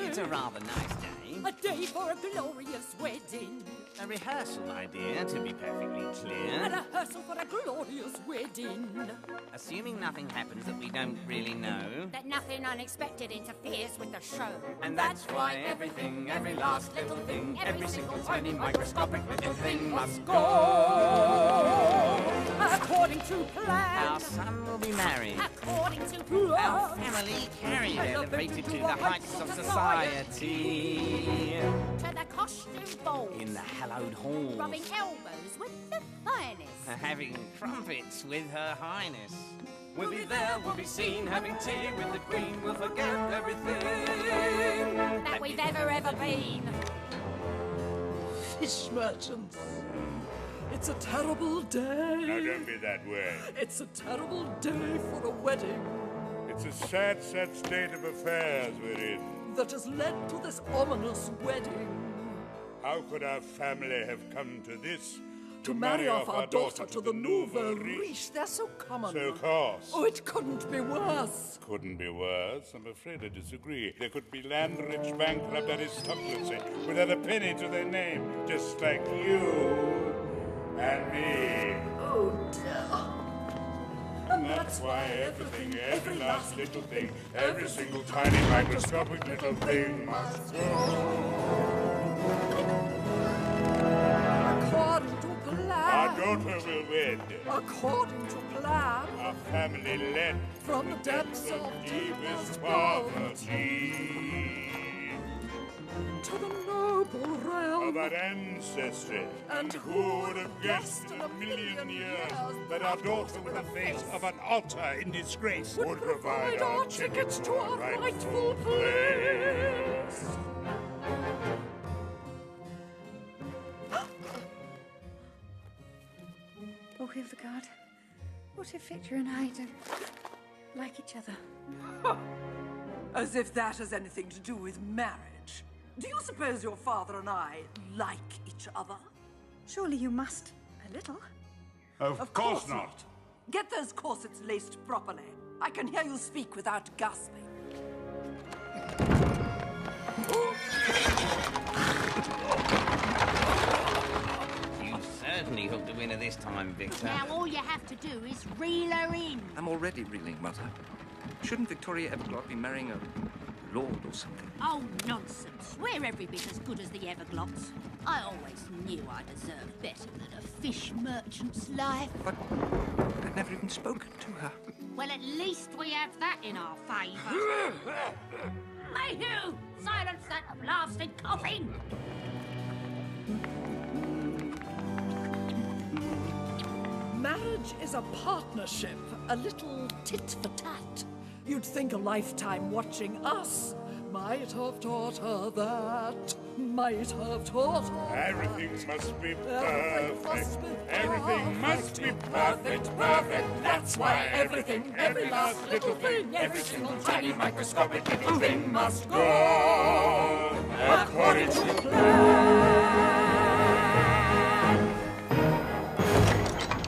It's a rather nice day. A day for a glorious wedding. A rehearsal, my dear, to be perfectly A clear. rehearsal for a glorious wedding. Assuming nothing happens that we don't really know. That nothing unexpected interferes with the show. And that's why everything, every last little thing, every single tiny microscopic little thing must go. According to plan. Our son will be married. According to Our plan. family carried, elevated to the heights of society. To the costume ball. In the hallowed halls. Rubbing elbows with the finest. Having trumpets with her highness. We'll be there, we'll be seen, having tea with the queen. We'll forget everything That we've ever been. Fish merchants. It's a terrible day. Now don't be that way. It's a terrible day for a wedding It's a sad, sad state of affairs we're in. that has led to this ominous wedding. How could our family have come to this? To marry off our daughter to the nouveau riche. They're so common. So coarse. Oh, it couldn't be worse. Couldn't be worse. I'm afraid I disagree. There could be land-rich bankrupt aristocracy without a penny to their name, just like you and me. Oh, dear. And That's why everything, every last little thing, every single tiny microscopic little thing must go. According to plan. Our daughter will wed. According to plan. Our family led From the depths of deepest poverty poverty to the noble realm. of our ancestry. And who would have guessed in a million years that our daughter with the face of an altar in disgrace would provide our tickets to our rightful place? Oh, Hildegard, what if Victor and I don't like each other? As if that has anything to do with marriage. Do you suppose your father and I like each other? Surely you must. A little. Of course not. Get those corsets laced properly. I can hear you speak without gasping. You certainly hooked the winner this time, Victor. Now all you have to do is reel her in. I'm already reeling, Mother. Shouldn't Victoria Everglot be marrying a lord or something? Oh, nonsense. We're every bit as good as the Everglots. I always knew I deserved better than a fish merchant's life. But I'd never even spoken to her. Well, at least we have that in our favour. Mayhew! Silence that blasted coughing! Marriage is a partnership, a little tit for tat. You'd think a lifetime watching us might have taught her that, might have taught her. Everything must be Everything perfect. must be Everything must be perfect, perfect. That's why everything, every last little thing, every single tiny microscopic little thing must go according to